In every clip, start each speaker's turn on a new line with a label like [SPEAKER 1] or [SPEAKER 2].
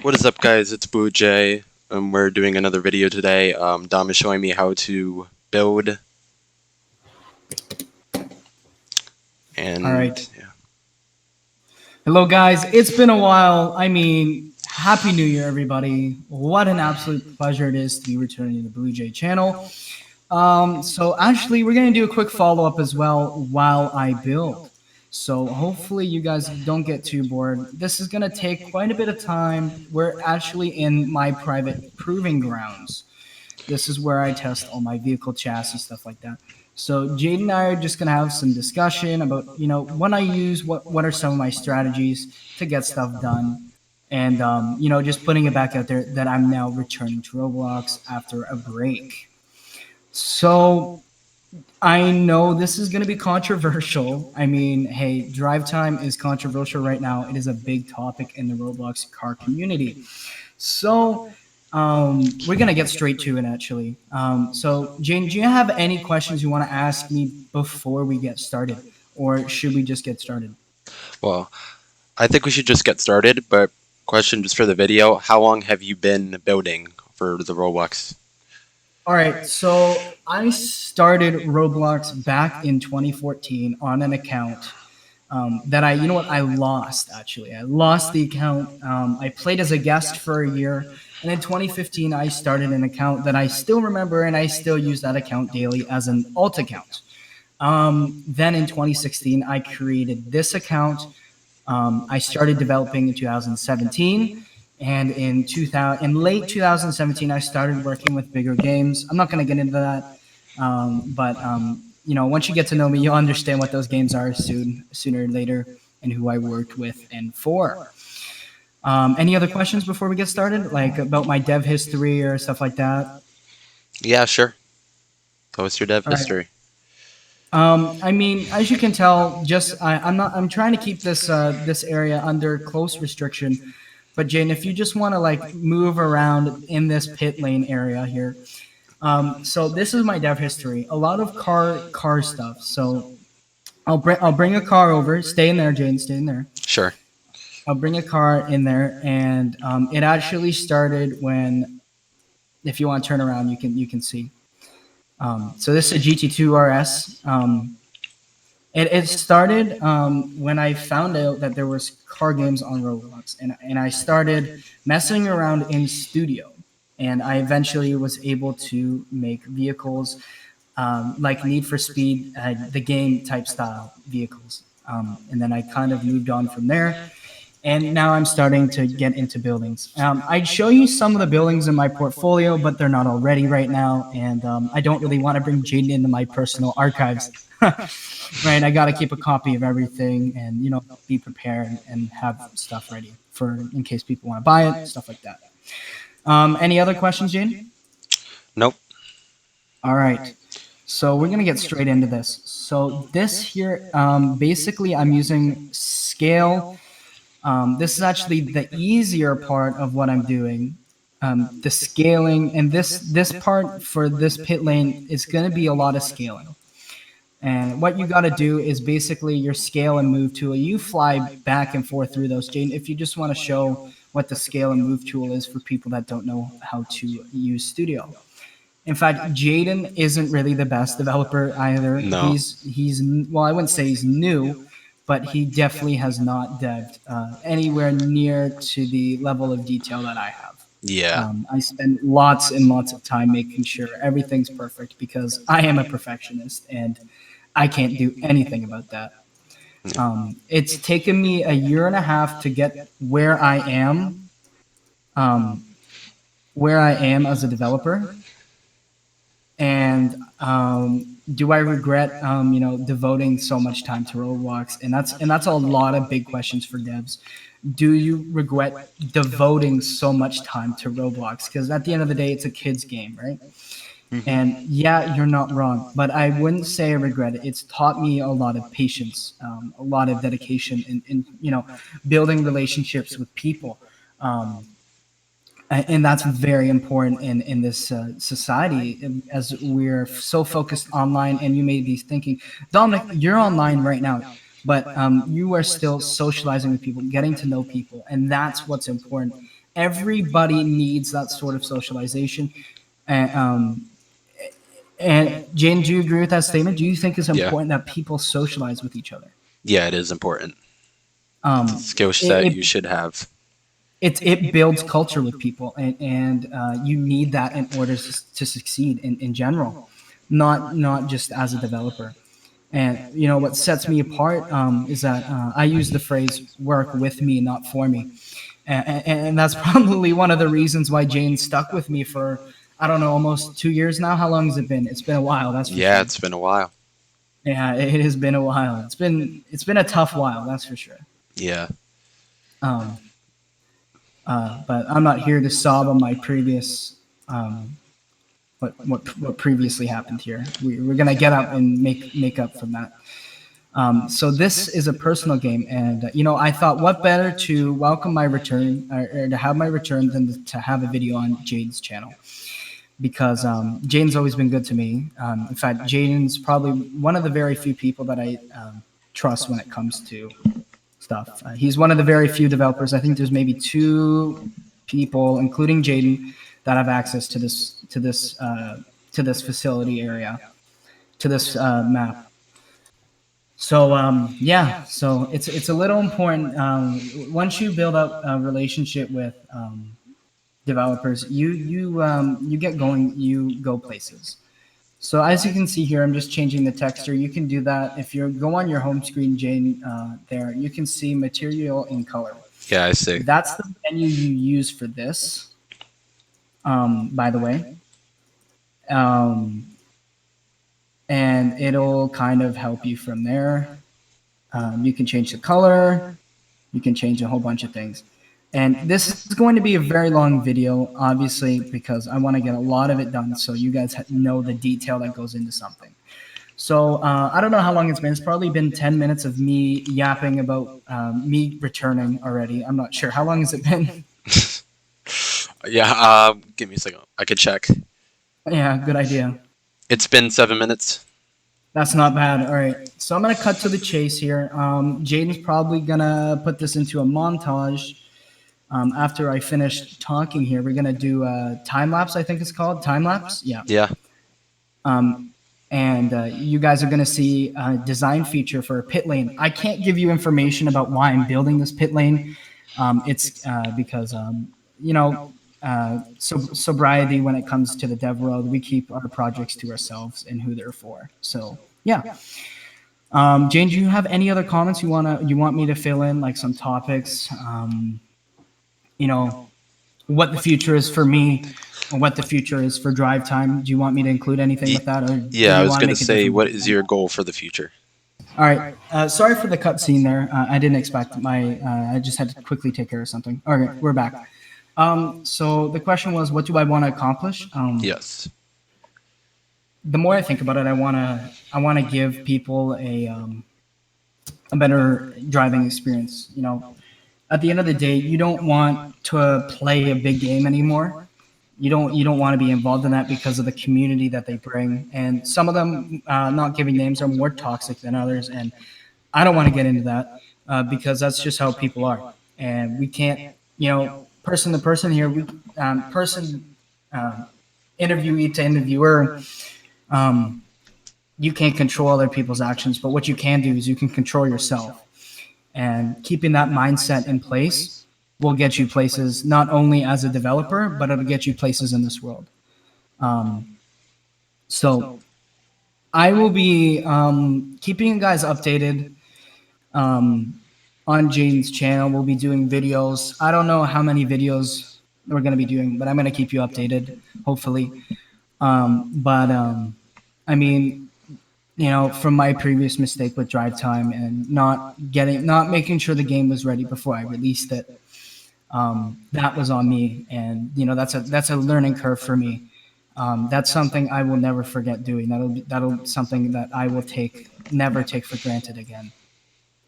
[SPEAKER 1] What is up, guys? It's Boo J. We're doing another video today. Dom is showing me how to build,
[SPEAKER 2] All right.
[SPEAKER 1] and yeah.
[SPEAKER 2] Hello, guys. It's been a while. Happy New Year, everybody. What an absolute pleasure it is to be returning to the Blue Jay channel. We're going to do a quick follow up as well while I build. So, hopefully, you guys don't get too bored. This is going to take quite a bit of time. We're actually in my private proving grounds. This is where I test all my vehicle chassis, stuff like that. So Jade and I are just gonna have some discussion about what I use, what are some of my strategies to get stuff done, and just putting it back out there that I'm now returning to Roblox after a break. So I know this is going to be controversial. Hey, drive time is controversial right now. It is a big topic in the Roblox car community. So, we're gonna get straight to it. Actually, Jane, do you have any questions you want to ask me before we get started, or should we just get started?
[SPEAKER 1] Well, I think we should just get started. But question just for the video: how long have you been building for the Roblox?
[SPEAKER 2] All right, so I started Roblox back in 2014 on an account that I lost actually. I lost the account. I played as a guest for a year. And in 2015, I started an account that I still remember and I still use that account daily as an alt account. Then in 2016, I created this account. I started developing in 2017. And in late 2017, I started working with bigger games. I'm not going to get into that. But once you get to know me, you'll understand what those games are sooner or later, and who I worked with and for. Any other questions before we get started, like about my dev history or stuff like that?
[SPEAKER 1] Yeah, sure. So what's your dev
[SPEAKER 2] All right.
[SPEAKER 1] history?
[SPEAKER 2] As you can tell, I'm not. I'm trying to keep this area under close restriction. But Jane, if you just want to like move around in this pit lane area here, so this is my dev history. A lot of car stuff. So I'll bring a car over. Stay in there, Jane. Stay in there.
[SPEAKER 1] Sure.
[SPEAKER 2] I'll bring a car in there, and it actually started when, if you want to turn around, you can see. So this is a GT2 RS. It started when I found out that there was car games on Roblox, and I started messing around in studio, and I eventually was able to make vehicles like Need for Speed, the game type style vehicles, and then I kind of moved on from there. And now I'm starting to get into buildings. I'd show you some of the buildings in my portfolio, but they're not all ready right now, and I don't really want to bring Jaden into my personal archives. Right, I got to keep a copy of everything, and be prepared and have stuff ready for in case people want to buy it, stuff like that. Any other questions, Jane?
[SPEAKER 1] Nope.
[SPEAKER 2] All right. So we're gonna get straight into this. So this here, basically, I'm using scale. This is actually the easier part of what I'm doing. The scaling, and this part for this pit lane is going to be a lot of scaling. And what you got to do is basically your scale and move tool. You fly back and forth through those, Jane. If you just want to show what the scale and move tool is for people that don't know how to use Studio. In fact, Jaden isn't really the best developer either.
[SPEAKER 1] No.
[SPEAKER 2] He's well, I wouldn't say he's new, but he definitely has not devved anywhere near to the level of detail that I have.
[SPEAKER 1] Yeah.
[SPEAKER 2] I spend lots and lots of time making sure everything's perfect because I am a perfectionist and I can't do anything about that. It's taken me a year and a half to get um, where I am as a developer. And do I regret, devoting so much time to Roblox? And that's a lot of big questions for devs. Do you regret devoting so much time to Roblox? Because at the end of the day, it's a kids game, right? And yeah, you're not wrong, but I wouldn't say I regret it. It's taught me a lot of patience, a lot of dedication, in building relationships with people. Um, and that's very important in this society, as we're so focused online. And you may be thinking, Dominic, you're online right now, but you are still socializing with people, getting to know people, and that's what's important. everybody needs that sort of socialization. And, Jane, do you agree with that statement? Do you think it's
[SPEAKER 1] Yeah.
[SPEAKER 2] important that people socialize with each other?
[SPEAKER 1] Yeah, it is important. It's a
[SPEAKER 2] Um,
[SPEAKER 1] skill set
[SPEAKER 2] it,
[SPEAKER 1] you should have.
[SPEAKER 2] it builds culture with people, and you need that in order to succeed in general, not just as a developer. And what sets me apart is that I use the phrase "work with me, not for me," and that's probably one of the reasons why Jane stuck with me for, I don't know, almost 2 years now. How long has it been? It's been a while, that's for
[SPEAKER 1] Yeah,
[SPEAKER 2] sure.
[SPEAKER 1] it's been a while.
[SPEAKER 2] Yeah, it has been a while. It's been a tough while, that's for sure.
[SPEAKER 1] Yeah.
[SPEAKER 2] Um, but I'm not here to sob on my previous what previously happened here. We're gonna get up and make up from that. So this is a personal game, and I thought, what better to welcome my return, or to have my return, than to have a video on Jaden's channel, because Jaden's always been good to me. In fact, Jaden's probably one of the very few people that I trust when it comes to stuff. He's one of the very few developers. I think there's maybe two people, including Jaden, that have access to this facility area, to this map. So yeah, so it's a little important. Once you build up a relationship with developers, you get going, you go places. So as you can see here, I'm just changing the texture. You can do that if you go on your home screen, Jane. There, you can see material in color.
[SPEAKER 1] Yeah, I see.
[SPEAKER 2] That's the menu you use for this. By the way, um, and it'll kind of help you from there. You can change the color. You can change a whole bunch of things. And this is going to be a very long video, obviously, because I want to get a lot of it done so you guys know the detail that goes into something. So I don't know how long it's been. It's probably been 10 minutes of me yapping about me returning already. I'm not sure. How long has it been?
[SPEAKER 1] Yeah, give me a second. I could check.
[SPEAKER 2] Yeah, good idea.
[SPEAKER 1] It's been 7 minutes.
[SPEAKER 2] That's not bad. All right. So I'm going to cut to the chase here. Jaden's probably going to put this into a montage. After I finish talking here, we're going to do a time lapse, I think it's called. Time lapse? Yeah.
[SPEAKER 1] Yeah.
[SPEAKER 2] Um, and you guys are going to see a design feature for a pit lane. I can't give you information about why I'm building this pit lane. It's because, you know, sobriety when it comes to the dev world, we keep our projects to ourselves and who they're for. So, yeah. Jane, do you have any other comments you want me to fill in, like some topics? You know, what the future is for me, or what the future is for drive time. Do you want me to include anything with that, or do
[SPEAKER 1] Yeah, I
[SPEAKER 2] you
[SPEAKER 1] was
[SPEAKER 2] want to
[SPEAKER 1] gonna
[SPEAKER 2] make a
[SPEAKER 1] say,
[SPEAKER 2] different
[SPEAKER 1] what
[SPEAKER 2] video?
[SPEAKER 1] is your goal for the future?
[SPEAKER 2] All right. Sorry for the cutscene there. I didn't expect my. I just had to quickly take care of something. All right, we're back. So the question was, what do I want to accomplish?
[SPEAKER 1] Yes.
[SPEAKER 2] The more I think about it, I want to give people a better driving experience. At the end of the day, you don't want to play a big game anymore. You don't want to be involved in that because of the community that they bring, and some of them, not giving names, are more toxic than others, and I don't want to get into that because that's just how people are, and we can't, person to person here, we person um, interviewee to interviewer, um, you can't control other people's actions, but what you can do is you can control yourself, and keeping that mindset in place will get you places, not only as a developer, but it'll get you places in this world. Um, so I will be keeping you guys updated um, on Jaden's channel. We'll be doing videos. I don't know how many videos we're going to be doing, but I'm going to keep you updated, hopefully. But I mean, from my previous mistake with drive time and not making sure the game was ready before I released it, that was on me, and that's a learning curve for me. That's something I will never forget doing. That'll something that I will never take for granted again.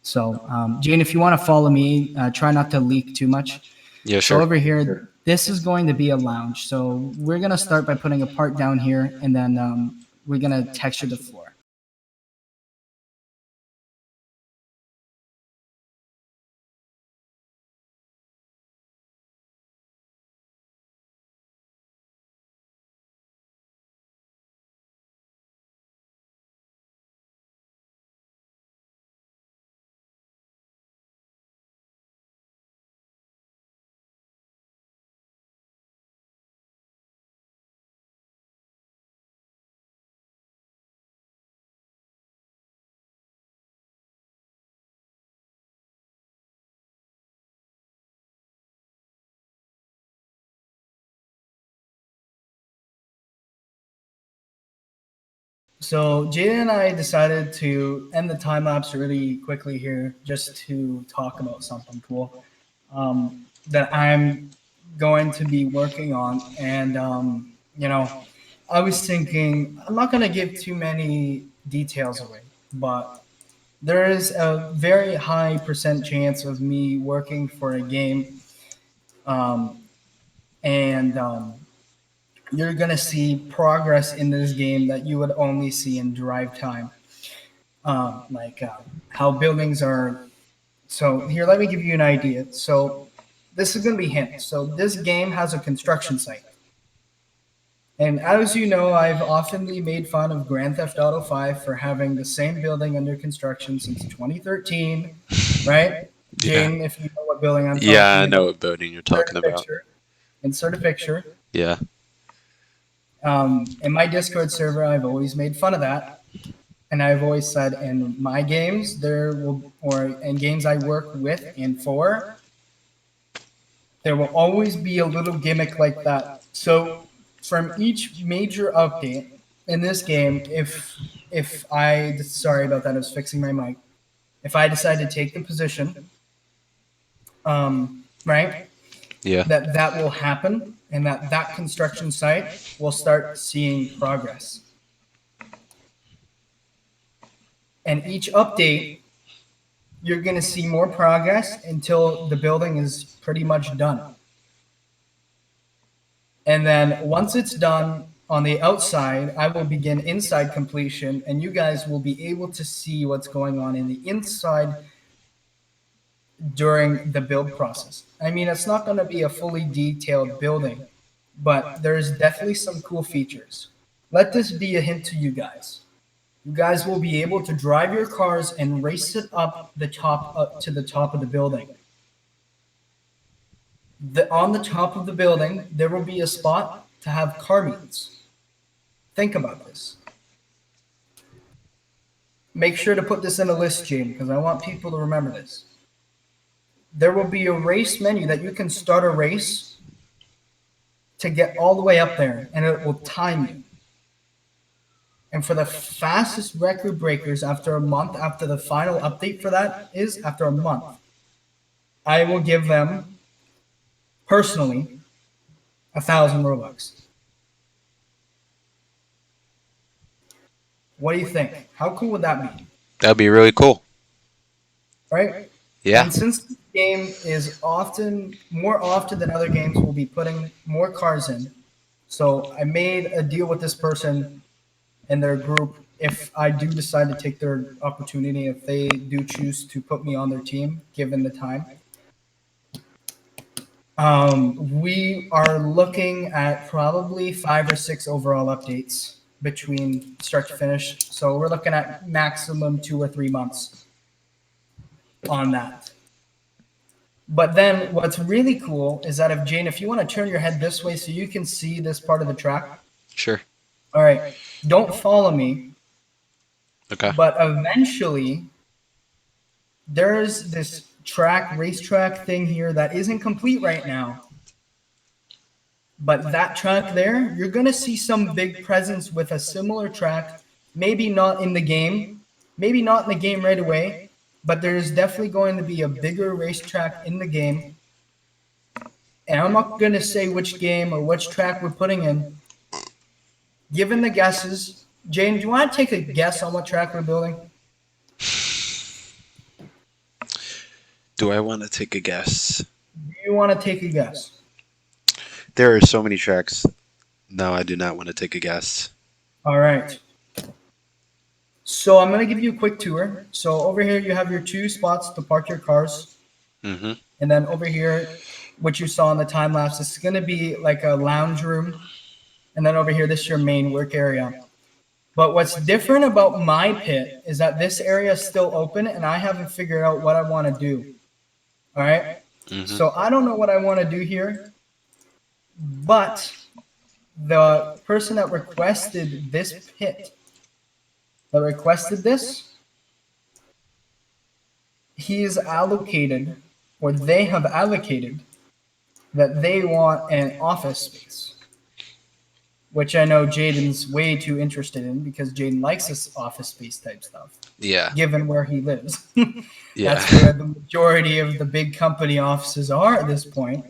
[SPEAKER 2] So, Jane, if you want to follow me, try not to leak too much.
[SPEAKER 1] Yeah,
[SPEAKER 2] So
[SPEAKER 1] sure.
[SPEAKER 2] over here, this is going to be a lounge. So we're gonna start by putting a part down here, and then we're gonna texture the floor. So Jaden and I decided to end the time lapse really quickly here, just to talk about something cool that I'm going to be working on. And I was thinking I'm not going to give too many details away, but there is a very high percent chance of me working for a game, um, and you're gonna see progress in this game that you would only see in Drive Time, like how buildings are. So here, let me give you an idea. So this is gonna be hint. So this game has a construction site. And as you know, I've oftenly made fun of Grand Theft Auto 5 for having the same building under construction since 2013, right?
[SPEAKER 1] Yeah.
[SPEAKER 2] Jane, if you know what building I'm
[SPEAKER 1] Yeah, I
[SPEAKER 2] talking
[SPEAKER 1] know
[SPEAKER 2] about,
[SPEAKER 1] what building you're
[SPEAKER 2] insert
[SPEAKER 1] talking
[SPEAKER 2] a
[SPEAKER 1] about.
[SPEAKER 2] picture. Insert a picture.
[SPEAKER 1] Yeah.
[SPEAKER 2] In my Discord server, I've always made fun of that. And I've always said in my games, or in games I work with and for, there will always be a little gimmick like that. So from each major update in this game, if I sorry about that, I was fixing my mic. If I decide to take the position, right,
[SPEAKER 1] Yeah.
[SPEAKER 2] that will happen, and that construction site will start seeing progress. And each update, you're going to see more progress until the building is pretty much done. And then once it's done on the outside, I will begin inside completion, and you guys will be able to see what's going on in the inside during the build process. I mean, it's not going to be a fully detailed building, but there's definitely some cool features. Let this be a hint to you guys. You guys will be able to drive your cars and race it up to the top of the building. On the top of the building, there will be a spot to have car meets. Think about this. Make sure to put this in a list, Gene, because I want people to remember this. There will be a race menu that you can start a race to get all the way up there, and it will time you. And for the fastest record breakers, after a month, after the final update for that is after a month, I will give them personally 1,000 Robux. What do you think? How cool would that be?
[SPEAKER 1] That'd be really cool.
[SPEAKER 2] Right?
[SPEAKER 1] Yeah.
[SPEAKER 2] And since the game is more often than other games, will be putting more cars in. So I made a deal with this person and their group. If I do decide to take their opportunity, if they do choose to put me on their team, given the time, we are looking at probably 5 or 6 overall updates between start to finish. So we're looking at maximum 2 or 3 months on that. But then what's really cool is that if you want to turn your head this way so you can see this part of the track.
[SPEAKER 1] Sure.
[SPEAKER 2] All right. Don't follow me.
[SPEAKER 1] Okay.
[SPEAKER 2] But eventually, there's this racetrack thing here that isn't complete right now. But that track there, you're going to see some big presence with a similar track, maybe not in the game, right away, but there's definitely going to be a bigger racetrack in the game. And I'm not going to say which game or which track we're putting in. Given the guesses, Jane, do you want to take a guess on what track we're building?
[SPEAKER 1] Do I want to take a guess?
[SPEAKER 2] Do you want to take a guess?
[SPEAKER 1] There are so many tracks. No, I do not want to take a guess.
[SPEAKER 2] All right. So I'm going to give you a quick tour. So over here, you have your 2 spots to park your cars.
[SPEAKER 1] Mm-hmm.
[SPEAKER 2] And then over here, what you saw in the time lapse, this is going to be like a lounge room. And then over here, this is your main work area. But what's different about my pit is that this area is still open and I haven't figured out what I want to do. All right.
[SPEAKER 1] Mm-hmm.
[SPEAKER 2] So I don't know what I want to do here, but the person that requested this pit, he is allocated, or they have allocated, that they want an office space. which I know Jaden's way too interested in because Jaden likes this office space type stuff,
[SPEAKER 1] Yeah.
[SPEAKER 2] given where he lives.
[SPEAKER 1] Yeah.
[SPEAKER 2] That's where the majority of the big company offices are at this point.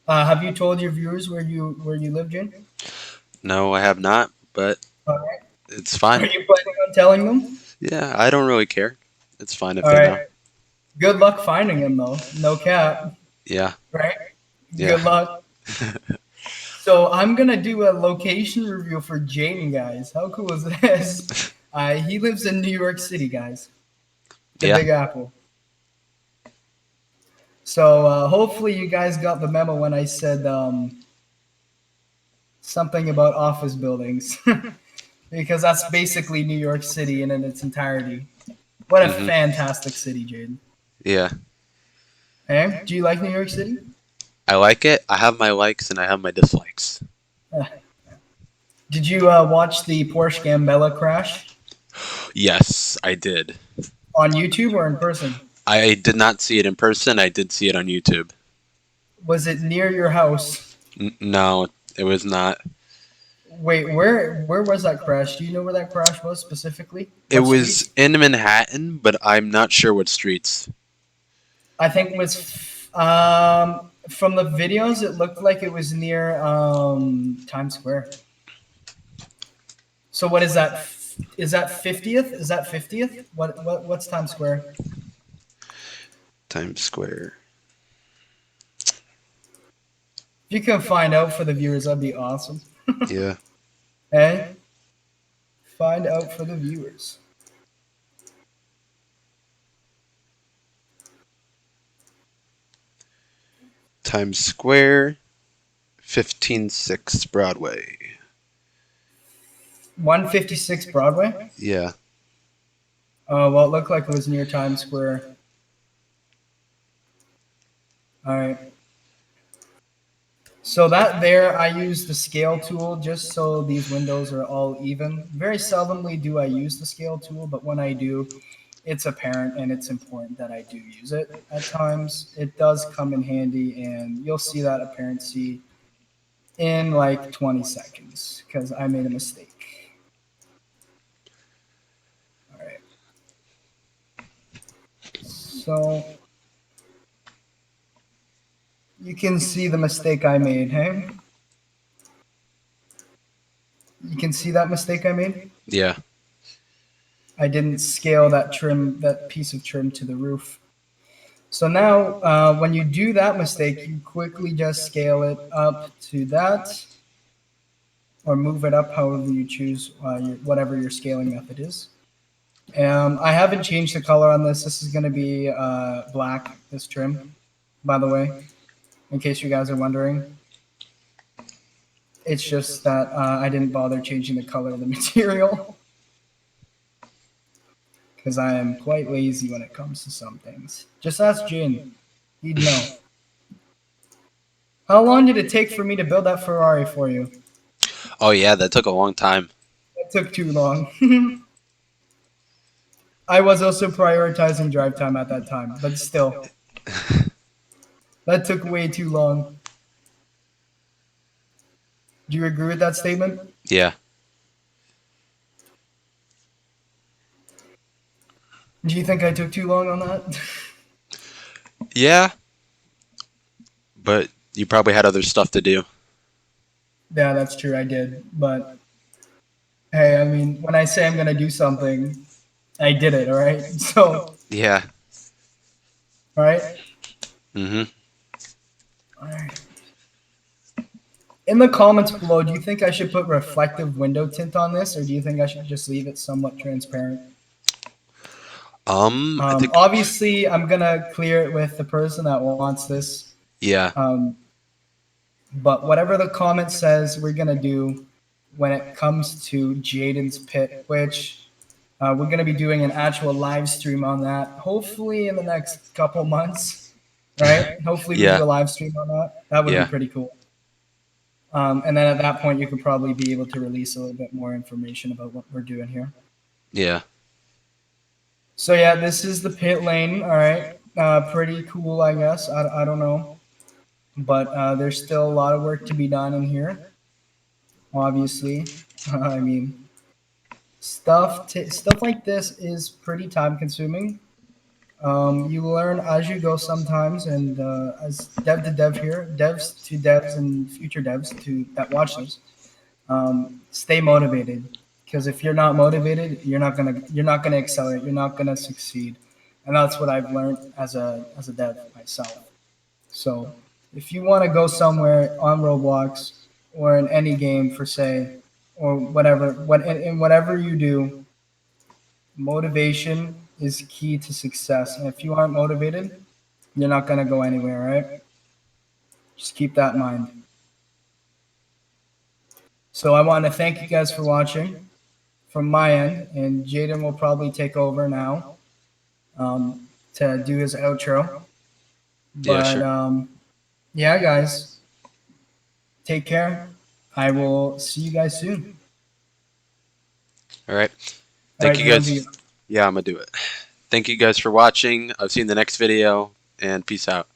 [SPEAKER 2] Have you told your viewers where you live, Jane?
[SPEAKER 1] No, I have not, but
[SPEAKER 2] All right.
[SPEAKER 1] it's
[SPEAKER 2] Are
[SPEAKER 1] fine.
[SPEAKER 2] you planning on telling them?
[SPEAKER 1] Yeah, I don't really care. It's fine if
[SPEAKER 2] All
[SPEAKER 1] they
[SPEAKER 2] right.
[SPEAKER 1] know.
[SPEAKER 2] Good luck finding him, though. No cap.
[SPEAKER 1] Yeah.
[SPEAKER 2] Right.
[SPEAKER 1] Yeah.
[SPEAKER 2] Good luck. So I'm gonna do a location review for Jaden, guys. How cool is this? He lives in New York City, guys. The
[SPEAKER 1] Yeah.
[SPEAKER 2] Big Apple. So hopefully you guys got the memo when I said something about office buildings, because that's basically New York City in its entirety. What a
[SPEAKER 1] Mhm.
[SPEAKER 2] fantastic city, Jaden.
[SPEAKER 1] Yeah.
[SPEAKER 2] Hey, do you like New York City?
[SPEAKER 1] I like it. I have my likes and I have my dislikes.
[SPEAKER 2] Uh, did you watch the Porsche Gambella crash
[SPEAKER 1] Yes, I did.
[SPEAKER 2] on YouTube or in person?
[SPEAKER 1] I did not see it in person. I did see it on YouTube.
[SPEAKER 2] Was it near your house?
[SPEAKER 1] No, it was not.
[SPEAKER 2] Wait, where was that crash? Do you know where that crash was specifically?
[SPEAKER 1] It
[SPEAKER 2] What
[SPEAKER 1] was
[SPEAKER 2] streets?
[SPEAKER 1] in Manhattan, but I'm not sure what streets.
[SPEAKER 2] I think it was from the videos. It looked like it was near Times Square. So what is that? Is that 50th? Is that 50th? What's Times Square?
[SPEAKER 1] Times Square.
[SPEAKER 2] If you can find out for the viewers, that'd be awesome.
[SPEAKER 1] Yeah.
[SPEAKER 2] Hey, find out for the viewers.
[SPEAKER 1] Times Square, 156 Broadway.
[SPEAKER 2] 156 Broadway.
[SPEAKER 1] Yeah.
[SPEAKER 2] Well, it looked like it was near Times Square. All right. So that there, I use the scale tool just so these windows are all even. Very seldomly do I use the scale tool, but when I do, it's apparent and it's important that I do use it at times. It does come in handy, and you'll see that apparency in like 20 seconds because I made a mistake. All right. So you can see the mistake I made, hey? You can see that mistake I made?
[SPEAKER 1] Yeah.
[SPEAKER 2] I didn't scale that piece of trim to the roof. So now, when you do that mistake, you quickly just scale it up to that, or move it up however you choose, whatever your scaling method is. I haven't changed the color on this. This is going to be black, this trim, by the way, in case you guys are wondering. It's just that I didn't bother changing the color of the material because I am quite lazy when it comes to some things. Just ask Jin. He'd know. How long did it take for me to build that Ferrari for you?
[SPEAKER 1] Oh yeah, that took a long time.
[SPEAKER 2] It took too long. I was also prioritizing drive time at that time, but still, that took way too long. Do you agree with that statement?
[SPEAKER 1] Yeah.
[SPEAKER 2] Do you think I took too long on that?
[SPEAKER 1] Yeah, but you probably had other stuff to do.
[SPEAKER 2] Yeah, that's true. I did. But hey, I mean, when I say I'm going to do something, I did it, all right? So,
[SPEAKER 1] Yeah.
[SPEAKER 2] all right?
[SPEAKER 1] Mhm.
[SPEAKER 2] All right. In the comments below, do you think I should put reflective window tint on this, or do you think I should just leave it somewhat transparent?
[SPEAKER 1] I think.
[SPEAKER 2] Obviously, I'm gonna clear it with the person that wants this.
[SPEAKER 1] Yeah.
[SPEAKER 2] Um, but whatever the comment says, we're gonna do when it comes to Jaden's pit, which we're gonna be doing an actual live stream on that. Hopefully in the next couple months, right? Hopefully we
[SPEAKER 1] Yeah.
[SPEAKER 2] do a live stream on that. That would be
[SPEAKER 1] Yeah.
[SPEAKER 2] pretty cool. And then at that point, you could probably be able to release a little bit more information about what we're doing here.
[SPEAKER 1] Yeah.
[SPEAKER 2] So yeah, this is the pit lane. All right, pretty cool, I guess. I don't know, but there's still a lot of work to be done in here. obviously. I mean, stuff like this is pretty time consuming. You learn as you go sometimes, and as dev to dev here, devs to devs, and future devs to that watch this, stay motivated. Because if you're not motivated, you're not gonna accelerate. You're not gonna succeed, and that's what I've learned as a dev myself. So if you want to go somewhere on Roblox or in any game for say, or whatever, in whatever you do, motivation is key to success. And if you aren't motivated, you're not gonna go anywhere, right? Just keep that in mind. So I want to thank you guys for watching from my end, and Jaden will probably take over now um, to do his outro.
[SPEAKER 1] Yeah,
[SPEAKER 2] But
[SPEAKER 1] sure.
[SPEAKER 2] yeah, guys, take care. I will see you guys soon.
[SPEAKER 1] All right.
[SPEAKER 2] All
[SPEAKER 1] Thank
[SPEAKER 2] right,
[SPEAKER 1] you
[SPEAKER 2] Jerome, be
[SPEAKER 1] guys. Yeah, I'm gonna do it. Thank you guys for watching. I've seen the next video, and peace out.